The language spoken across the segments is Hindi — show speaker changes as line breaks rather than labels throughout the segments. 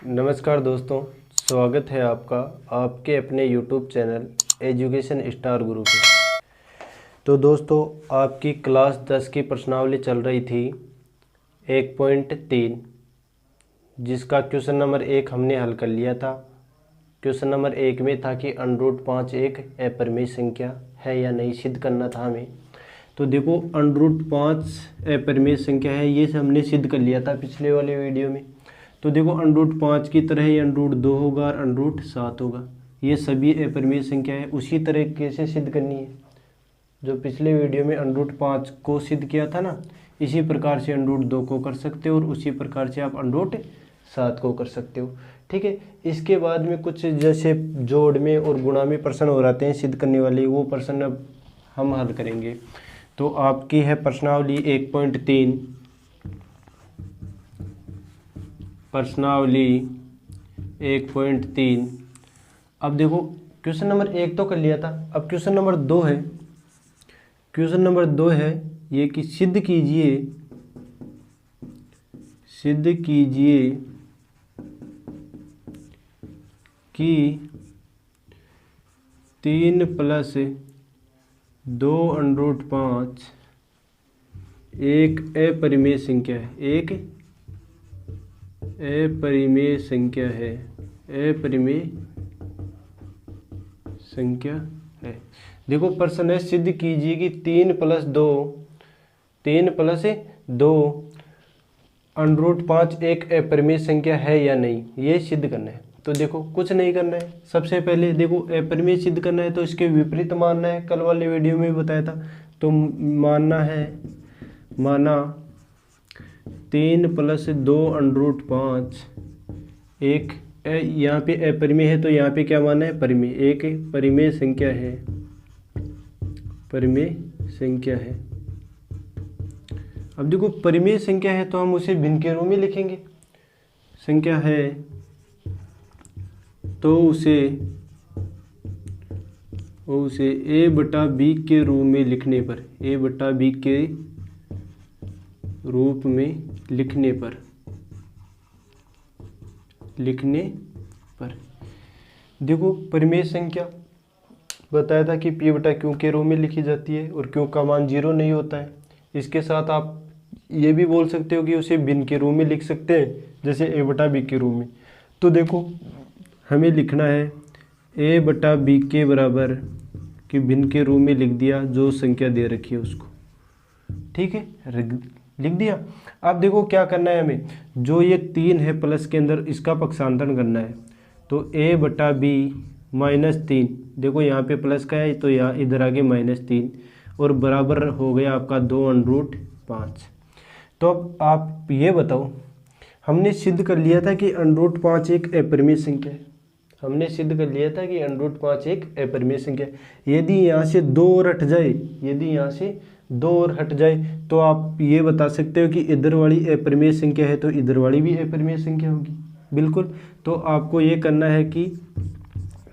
नमस्कार दोस्तों, स्वागत है आपका आपके अपने YouTube चैनल एजुकेशन स्टार गुरु पे। तो दोस्तों, आपकी क्लास 10 की प्रश्नावली चल रही थी 1.3, जिसका क्वेश्चन नंबर 1 हमने हल कर लिया था। क्वेश्चन नंबर 1 में था कि √5 एक अपरिमेय संख्या है या नहीं, सिद्ध करना था हमें। तो देखो, √5 अपरिमेय संख्या है, ये हमने सिद्ध कर लिया था पिछले वाले वीडियो में। तो देखो, √5 की तरह ही √2 होगा और √7 होगा। ये सभी अपरिमेय संख्या है। उसी तरीके से सिद्ध करनी है जो पिछले वीडियो में √5 को सिद्ध किया था ना, इसी प्रकार से √2 को कर सकते हो और उसी प्रकार से आप √7 को कर सकते हो। ठीक है। इसके बाद में कुछ जैसे जोड़ में और गुणा में प्रश्न हो जाते हैं सिद्ध करने वाले, वो प्रश्न अब हम हल करेंगे। तो आपकी है प्रश्नावली 1.3, प्रश्नावली 1.3। अब देखो, क्वेश्चन नंबर 1 तो कर लिया था, अब क्वेश्चन नंबर 2 है। क्वेश्चन नंबर 2 है ये कि सिद्ध कीजिए कि 3 + 2 √5 एक अपरिमेय संख्या है। एक अपरिमेय संख्या है। अपरिमेय संख्या है। देखो, प्रश्न है सिद्ध कीजिए कि 3 + 2 √5 एक अपरिमेय संख्या है या नहीं, ये सिद्ध करना है। तो देखो, कुछ नहीं करना है। सबसे पहले देखो, अपरिमेय सिद्ध करना है तो इसके विपरीत मानना है। कल वाले वीडियो में भी बताया था। तो माना 3 + 2 √5 एक, यहाँ पे अपरिमेय है तो यहाँ पे क्या माना है, परिमेय। एक परिमेय संख्या है। परिमेय संख्या है। अब देखो, परिमेय संख्या है तो हम उसे भिन्न के रूप में लिखेंगे। संख्या है तो उसे a/b के रूप में लिखने पर, a/b के रूप में लिखने पर देखो, परिमेय संख्या बताया था कि p/q के रूप में लिखी जाती है और q का मान 0 नहीं होता है। इसके साथ आप ये भी बोल सकते हो कि उसे भिन्न के रूप में लिख सकते हैं, जैसे a/b के रूप में। तो देखो, हमें लिखना है a/b के बराबर कि भिन्न के रूप में लिख दिया जो संख्या दे रखी है उसको। ठीक है, लिख दिया। अब देखो क्या करना है हमें, जो ये 3 है प्लस के अंदर, इसका पक्षांतरण करना है। तो a/b -3, देखो यहाँ पे प्लस का है तो यहाँ इधर आगे -3 और बराबर हो गया आपका 2 √5। तो अब आप ये बताओ, हमने सिद्ध कर लिया था कि √5 एक अपरिमेय संख्या है। हमने सिद्ध कर लिया था कि √5 एक अपरिमेय संख्या है। यदि यहाँ से 2 और हट जाए तो आप ये बता सकते हो कि इधर वाली अपरिमेय संख्या है तो इधर वाली भी अपरिमेय संख्या होगी। बिल्कुल। तो आपको ये करना है कि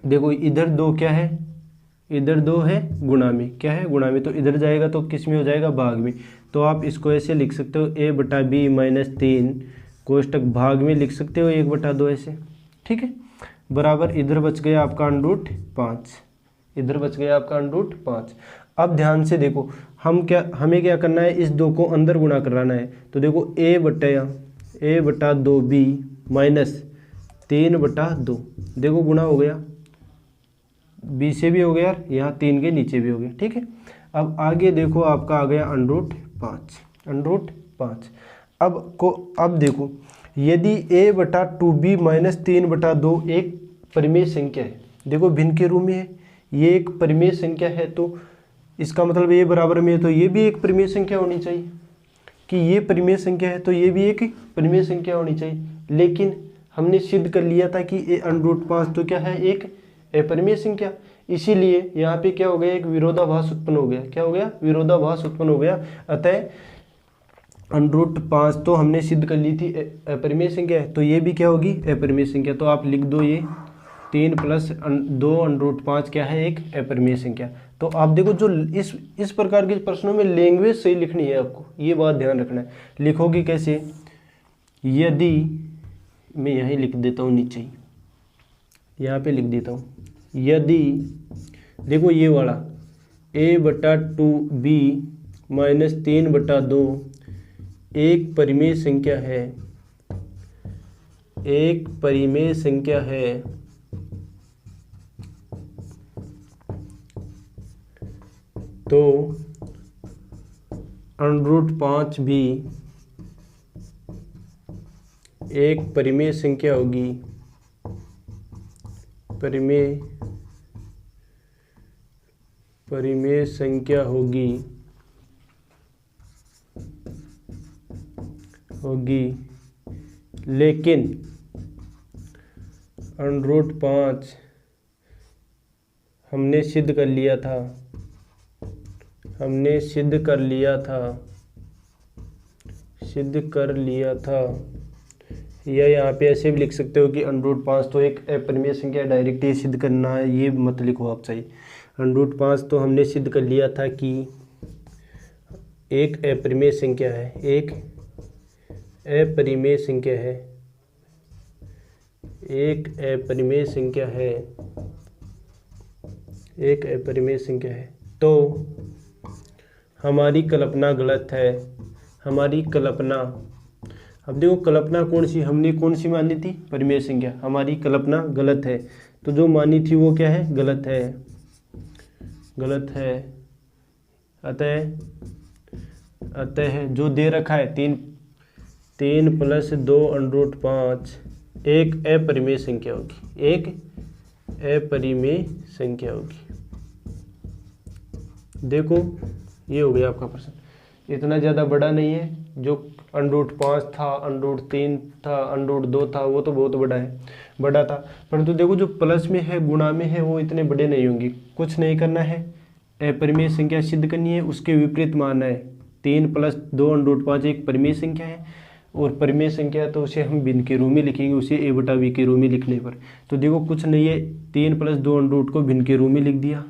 देखो, इधर 2 क्या है, इधर 2 है गुणा में, क्या है, गुणा में। तो इधर जाएगा तो किस में हो जाएगा, भाग में। तो आप इसको ऐसे लिख सकते हो, a/b -3 कोष्टक भाग में लिख सकते हो 1/2 ऐसे। ठीक है, बराबर इधर बच गया आपका √5, इधर बच गया आपका √5। अब ध्यान से देखो, हमें क्या करना है, इस 2 को अंदर गुणा कराना है। तो देखो, a/2b -3/2, देखो गुणा हो गया, b से भी हो गया, यहाँ 3 के नीचे भी हो गया। ठीक है। अब आगे देखो, आपका आ गया √5। अब देखो, यदि a/2b -3/2 एक परिमेय संख्या है, देखो भिन्न के रूप में है, ये एक परिमेय संख्या है, तो इसका मतलब ये बराबर में है तो ये भी एक परिमेय संख्या होनी चाहिए। कि ये परिमेय संख्या है तो ये भी एक परिमेय संख्या होनी चाहिए। लेकिन हमने सिद्ध कर लिया था कि √5 तो क्या है, एक अपरिमेय संख्या। इसीलिए यहाँ पे क्या हो गया, एक विरोधाभास उत्पन्न हो गया। क्या हो गया, विरोधाभास उत्पन्न हो गया। अतः √5 तो हमने सिद्ध कर ली थी अपरिमेय संख्या है, तो ये भी क्या होगी, अपरिमेय संख्या। तो आप लिख दो, ये 3 + 2 √5 क्या है, एक अपरिमेय संख्या। तो आप देखो, जो इस प्रकार के प्रश्नों में लैंग्वेज सही लिखनी है आपको, ये बात ध्यान रखना है। लिखोगे कैसे, मैं यहीं लिख देता हूँ नीचे ही, यहाँ पे लिख देता हूँ। यदि देखो ये वाला a/2b माइनस 3/2 एक परिमेय संख्या है, एक परिमेय संख्या है, तो √5 भी एक परिमेय संख्या होगी, परिमेय संख्या होगी लेकिन √5 हमने सिद्ध कर लिया था, या यहाँ पे ऐसे भी लिख सकते हो कि √5 तो एक अपरिमेय संख्या, डायरेक्ट ये सिद्ध करना है ये मत लिखो आप, चाहिए √5 तो हमने सिद्ध कर लिया था कि एक अपरिमेय संख्या है, एक अपरिमेय संख्या है, तो हमारी कल्पना गलत है, अब देखो कल्पना कौन सी, हमने कौन सी मानी थी, परिमेय संख्या, हमारी कल्पना गलत है, तो जो मानी थी वो क्या है, गलत है। अतः जो दे रखा है 3 + 2 √5 एक अपरिमेय संख्या होगी, देखो ये हो गया आपका प्रश्न। इतना ज़्यादा बड़ा नहीं है, जो √5 था, √3 था, √2 था, वो तो बहुत बड़ा था, परंतु देखो जो प्लस में है, गुणा में है, वो इतने बड़े नहीं होंगे। कुछ नहीं करना है, अपरिमेय संख्या सिद्ध करनी है, उसके विपरीत मानना है। 3 + 2 √5 एक परिमेय संख्या है, और परिमेय संख्या है तो उसे हम भिन्न के रूप में लिखेंगे, उसे a/b के रूप में लिखने पर। तो देखो कुछ नहीं है, 3 + 2 √ को भिन्न के रूप में लिख दिया,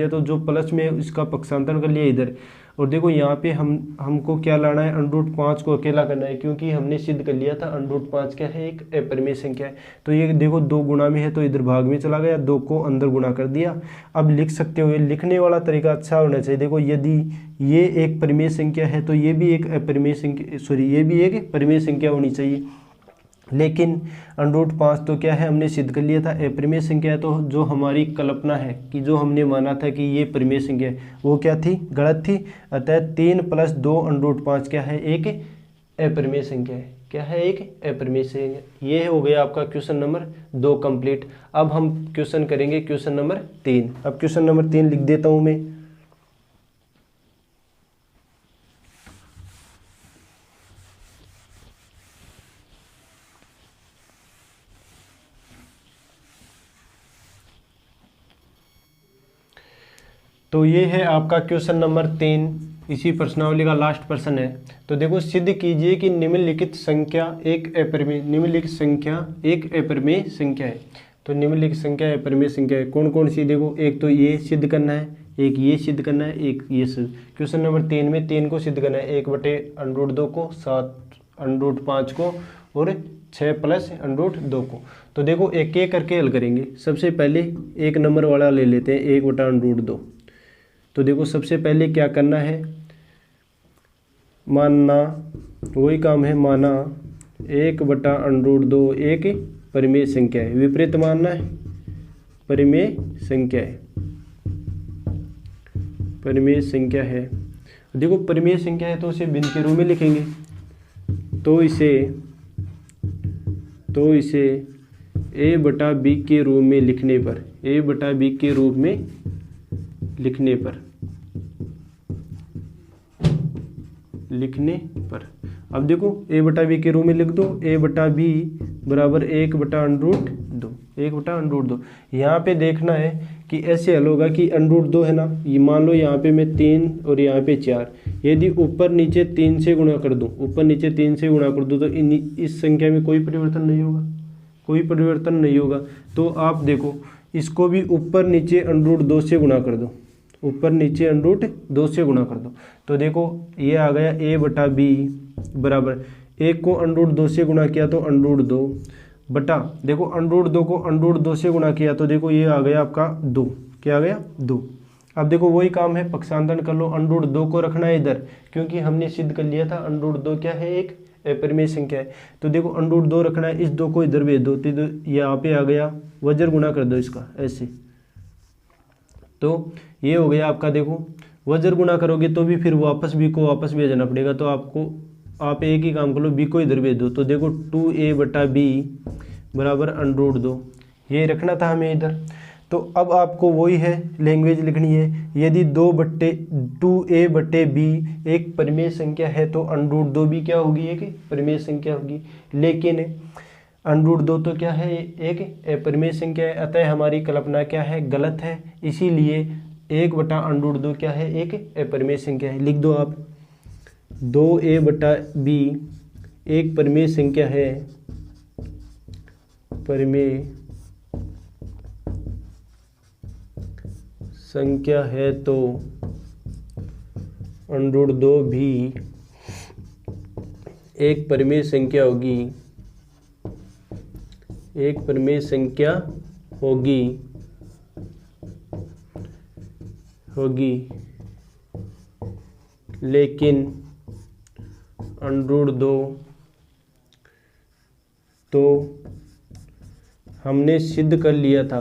तो जो प्लस में है उसका पक्षांतर कर लिया इधर। और देखो यहाँ पे हमको क्या लाना है, √5 को अकेला करना है, क्योंकि हमने सिद्ध कर लिया था √5 क्या है, एक अपरिमेय संख्या है। तो ये देखो 2 गुणा में है तो इधर भाग में चला गया, 2 को अंदर गुणा कर दिया। अब लिख सकते हो, ये लिखने वाला तरीका अच्छा होना चाहिए। देखो यदि ये एक परिमेय संख्या है तो ये भी एक अपरिमेय संख्या, ये भी एक परिमेय संख्या होनी चाहिए, लेकिन √5 तो क्या है, हमने सिद्ध कर लिया था अपरिमेय संख्या है। तो जो हमारी कल्पना है कि जो हमने माना था कि ये परिमेय संख्या है, वो क्या थी, गलत थी। अतः 3 + 2 √5 क्या है, एक अपरिमेय संख्या है। क्या है, एक अपरिमेय संख्या। ये हो गया आपका क्वेश्चन नंबर 2 कंप्लीट। अब हम क्वेश्चन करेंगे क्वेश्चन नंबर 3। अब क्वेश्चन नंबर 3 लिख देता हूँ मैं। तो ये है आपका क्वेश्चन नंबर 3, इसी प्रश्नावली का लास्ट प्रश्न है। तो देखो, सिद्ध कीजिए कि निम्नलिखित संख्या एक अपरिमेय संख्या है। तो निम्नलिखित संख्या अपरिमेय संख्या है, कौन कौन सी, देखो एक तो ये सिद्ध करना है, एक ये सिद्ध करना है, एक ये सिद्ध। क्वेश्चन नंबर 3 में 3 को सिद्ध करना है, 1/√2 को, 7 √5 को, और 6 + √2 को। तो देखो एक एक करके हल करेंगे। सबसे पहले 1 नंबर वाला ले लेते हैं, 1/√2। तो देखो सबसे पहले क्या करना है, मानना, वही काम है, माना 1/√2 एक परिमेय संख्या है, विपरीत मानना है, परिमेय संख्या है। देखो परिमेय संख्या है तो उसे भिन्न के रूप में लिखेंगे, तो इसे a/b के रूप में लिखने पर अब देखो a/b के रूप में लिख दो, a/b बराबर 1/√2, 1/√2। यहाँ पे देखना है कि ऐसे हल होगा कि √2 है ना, ये मान लो यहाँ पे मैं 3 और यहाँ पे 4, यदि ऊपर नीचे 3 से गुणा कर दूँ, तो इस संख्या में कोई परिवर्तन नहीं होगा, तो आप देखो इसको भी ऊपर नीचे √2 से गुणा कर दो, तो देखो ये आ गया a/b बराबर 1 को √2 से गुणा किया तो √2 बटा, देखो √2 को √2 से गुणा किया तो देखो ये आ गया आपका 2, क्या आ गया 2। अब देखो वही काम है, पक्षांतरण कर लो, √2 को रखना है इधर, क्योंकि हमने सिद्ध कर लिया था √2 क्या है, एक अपरिमेय संख्या है। तो देखो √2 रखना है, इस 2 को इधर भेज दो तो यहाँ पे आ गया, वज्र गुणा कर दो इसका ऐसे, तो ये हो गया आपका। देखो वज्र गुणा करोगे तो भी फिर वापस b को वापस भेजना पड़ेगा, तो आपको आप एक ही काम कर लो, b को इधर भेज दो। तो देखो 2a बटा b बराबर √2, ये रखना था हमें इधर। तो अब आपको वही है लैंग्वेज लिखनी है, यदि 2a बटे b एक परिमेय संख्या है तो √2 भी क्या होगी, एक परिमेय संख्या होगी। लेकिन √2 तो क्या है, एक अपरिमेय संख्या है, अतः हमारी कल्पना क्या है, गलत है। इसीलिए 1 बटा √2 क्या है, एक अपरिमेय संख्या है। लिख दो आप, 2a बटा b एक परिमेय संख्या है, परिमेय संख्या है तो √2 भी एक परिमेय संख्या होगी, एक परिमेय संख्या होगी लेकिन √2 तो हमने सिद्ध कर लिया था,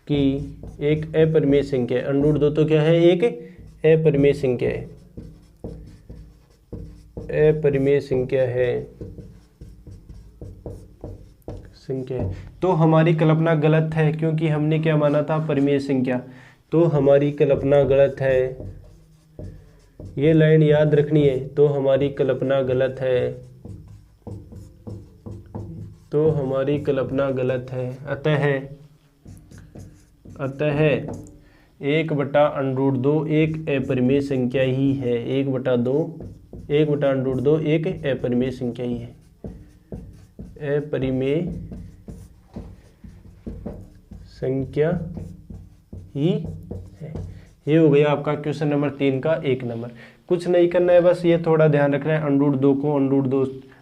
कि एक अपरिमेय संख्या है। √2 तो क्या है, एक अपरिमेय संख्या है, अपरिमेय संख्या है। तो हमारी कल्पना गलत है, क्योंकि हमने क्या माना था, परिमेय संख्या। तो हमारी कल्पना गलत है, ये लाइन याद रखनी है। तो हमारी कल्पना गलत है, अतः 1 बटा √2 एक अपरिमेय संख्या ही है, 1 बटा √2 एक अपरिमेय संख्या ही है, अपरिमेय संख्या ही है। ये हो गया आपका क्वेश्चन नंबर 3 का 1 नंबर। कुछ नहीं करना है, बस ये थोड़ा ध्यान रखना है, √2 को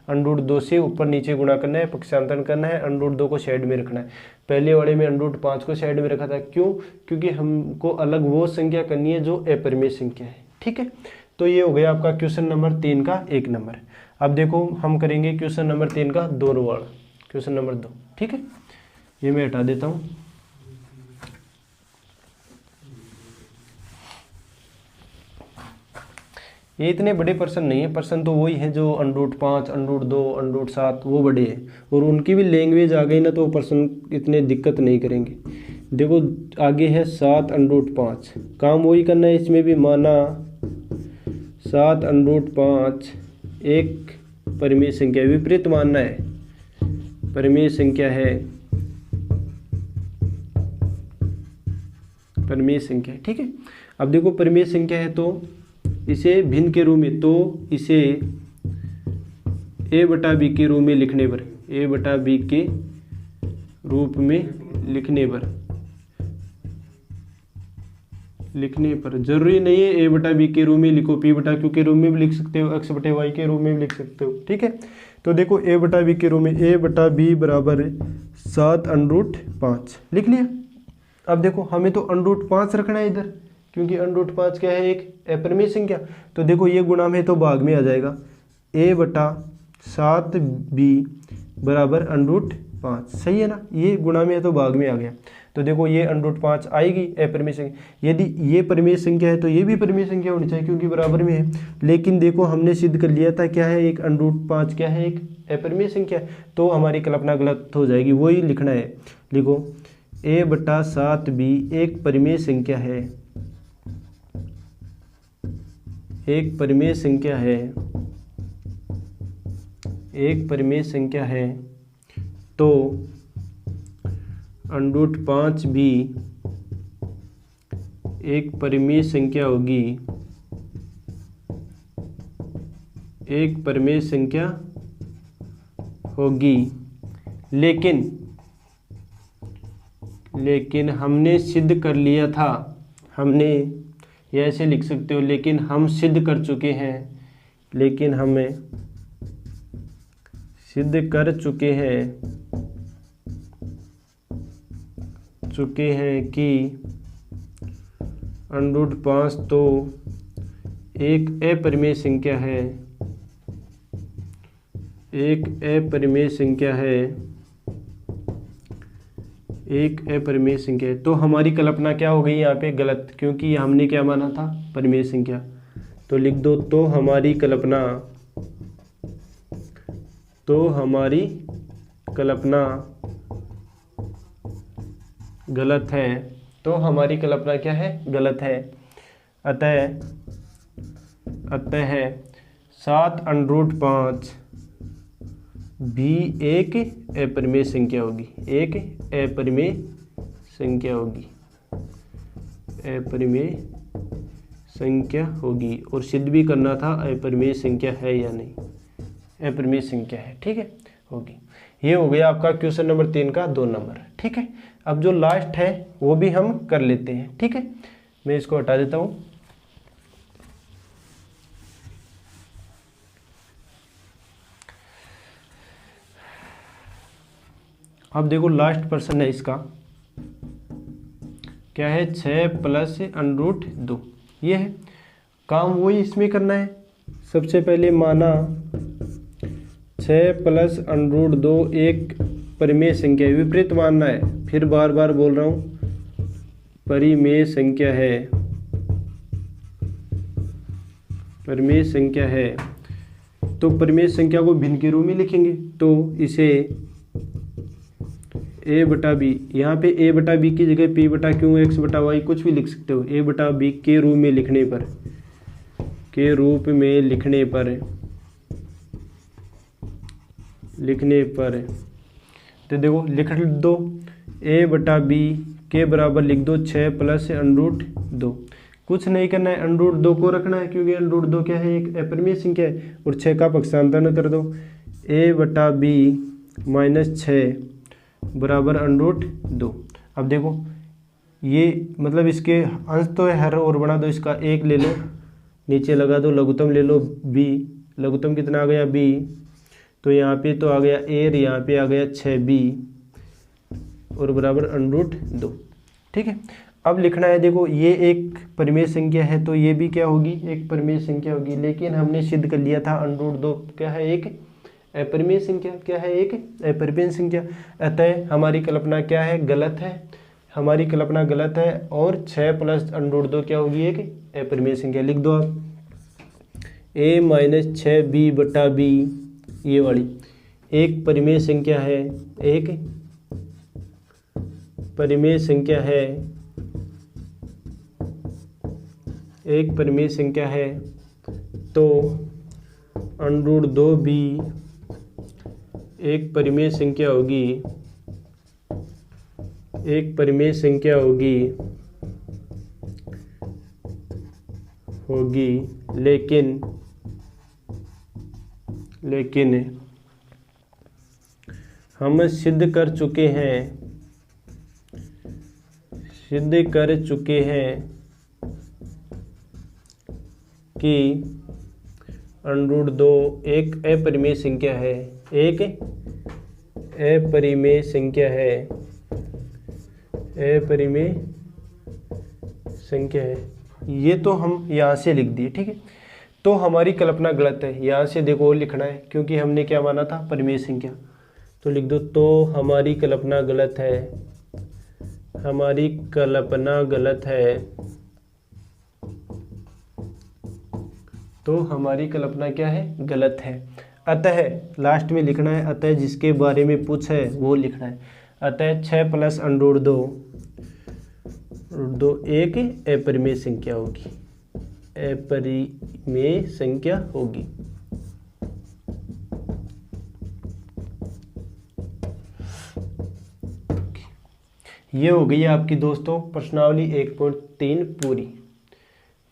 √2 से ऊपर नीचे गुणा करना है, पक्षांतरण करना है, √2 को साइड में रखना है। पहले वाले में √5 को साइड में रखा था, क्यों, क्योंकि हमको अलग वो संख्या करनी है जो अपरिमेय संख्या है। ठीक है, तो ये हो गया आपका क्वेश्चन नंबर 3 का 1 नंबर। अब देखो हम करेंगे क्वेश्चन नंबर 3 का 2 वाला, क्वेश्चन नंबर 2। ठीक है, ये मैं हटा देता हूँ। ये इतने बड़े प्रश्न नहीं है, प्रश्न तो वही है जो √5, √2, √7 वो बड़े हैं, और उनकी भी लैंग्वेज आ गई ना तो प्रश्न इतने दिक्कत नहीं करेंगे। देखो आगे है 7 √5, काम वही करना है, इसमें भी माना 7 √5 एक परिमेय संख्या, विपरीत मानना है, परिमेय संख्या है, परिमेय संख्या है। ठीक है, अब देखो परिमेय संख्या है तो इसे भिन्न के रूप में, तो इसे a बटा b के रूप में लिखने पर, a बटा b के रूप में लिखने पर जरूरी नहीं है a बटा b के रूप में लिखो, p बटा q के रूप में भी लिख सकते हो, x बटे y के रूप में भी लिख सकते हो। ठीक है, तो देखो a बटा b के रूप में, a बटा b बराबर 7 √5 लिख लिया। अब देखो हमें तो √5 रखना है इधर, क्योंकि √5 क्या है, एक अपरिमेय संख्या। तो देखो ये गुणा में तो भाग में आ जाएगा, a बटा 7b बराबर √5, सही है ना, ये गुणा में है तो भाग में आ गया। तो देखो ये √5 आएगी अपरिमेय संख्या, यदि ये परिमेय संख्या है तो ये भी परिमेय संख्या होनी चाहिए, क्योंकि बराबर में है। लेकिन देखो हमने सिद्ध कर लिया था क्या है, एक √5 क्या है, एक अपरिमेय संख्या, तो हमारी कल्पना गलत हो जाएगी, वही लिखना है। लिखो a बटा 7b एक परिमेय संख्या है, एक परिमेय संख्या है, एक परिमेय संख्या है, तो √5 भी एक परिमेय संख्या होगी, एक परिमेय संख्या होगी। लेकिन हमने सिद्ध कर लिया था, हमने, या ऐसे लिख सकते हो, लेकिन हम सिद्ध कर चुके हैं, लेकिन हमें सिद्ध कर चुके हैं कि √5 तो एक अपरिमेय संख्या है, एक अपरिमेय संख्या है, एक अपरिमेय संख्या है। तो हमारी कल्पना क्या हो गई यहाँ पे? गलत, क्योंकि हमने क्या माना था? परिमेय संख्या। तो लिख दो, तो हमारी कल्पना गलत है। तो हमारी कल्पना क्या है? गलत है। अतः 7√5 भी एक अपरिमेय संख्या होगी, एक अपरिमेय संख्या होगी, अपरिमेय संख्या होगी। और सिद्ध भी करना था अपरिमेय संख्या है या नहीं, अपरिमेय संख्या है, ठीक है, होगी। ये हो गया आपका क्वेश्चन नंबर 3 का 2 नंबर, ठीक है। अब जो लास्ट है वो भी हम कर लेते हैं, ठीक है। मैं इसको हटा देता हूँ। अब देखो लास्ट प्रश्न है इसका, क्या है? 6 + √2। ये है काम, वही इसमें करना है। सबसे पहले माना 6 + √2 एक परिमेय संख्या है, विपरीत मानना है। फिर बार बार बोल रहा हूँ, परिमेय संख्या है, परिमेय संख्या है। तो परिमेय संख्या को भिन्न के रूप में लिखेंगे, तो इसे a/b, यहाँ पे a/b की जगह p/q, x/y कुछ भी लिख सकते हो। a/b के रूप में लिखने पर तो देखो लिख दो, a/b के बराबर लिख दो 6 + √2। कुछ नहीं करना है, √2 को रखना है, क्योंकि √2 क्या है? एक अपरिमेय संख्या है। और 6 का पक्षांतरण कर दो, a/b - 6 बराबर √2। अब देखो ये मतलब इसके अंश तो है हर, और बना दो इसका, 1 ले लो, नीचे लगा दो, लघुत्तम ले लो b, लघुत्तम कितना आ गया? b। तो यहाँ पे तो आ गया a, यहाँ पे आ गया 6b और बराबर √2, ठीक है। अब लिखना है, देखो ये एक परिमेय संख्या है, तो ये भी क्या होगी? एक परिमेय संख्या होगी। लेकिन हमने सिद्ध कर लिया था √2 क्या है? एक अपरिमेय संख्या। क्या है? एक अपरिमेय संख्या। अतः हमारी कल्पना क्या है? गलत है। हमारी कल्पना गलत है। और 6 + √2 क्या होगी? एक अपरिमेय संख्या। लिख दो आप, a - 6b/b, ये वाली एक परिमेय संख्या है, एक परिमेय संख्या है, एक परिमेय संख्या है। तो √2 भी एक परिमेय संख्या होगी, एक परिमेय संख्या होगी, लेकिन हम सिद्ध कर चुके हैं कि √2 एक अपरिमेय संख्या है, एक अपरिमेय संख्या है, अपरिमेय संख्या है। ये तो हम यहाँ से लिख दिए, ठीक है। तो हमारी कल्पना गलत है। यहाँ से देखो लिखना है, क्योंकि हमने क्या माना था? परिमेय संख्या। तो लिख दो, तो हमारी कल्पना गलत है, हमारी कल्पना गलत है। तो हमारी कल्पना क्या है? गलत है। अतः लास्ट में लिखना है, अतः जिसके बारे में पूछा है वो लिखना है। अतः 6 + √2 एक अपरिमेय संख्या होगी, अपरिमेय संख्या होगी। ये हो गई आपकी दोस्तों प्रश्नावली 1.3 पूरी।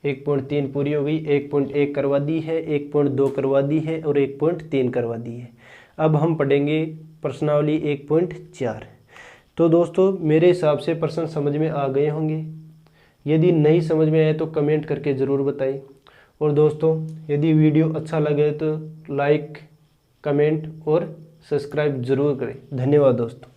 1.3 पूरी हो गई। 1.1 करवा दी है, 1.2 करवा दी है और 1.3 करवा दी है। अब हम पढ़ेंगे प्रश्नावली 1.4। तो दोस्तों मेरे हिसाब से प्रश्न समझ में आ गए होंगे। यदि नहीं समझ में आए तो कमेंट करके ज़रूर बताइए। और दोस्तों यदि वीडियो अच्छा लगे तो लाइक, कमेंट और सब्सक्राइब ज़रूर करें। धन्यवाद दोस्तों।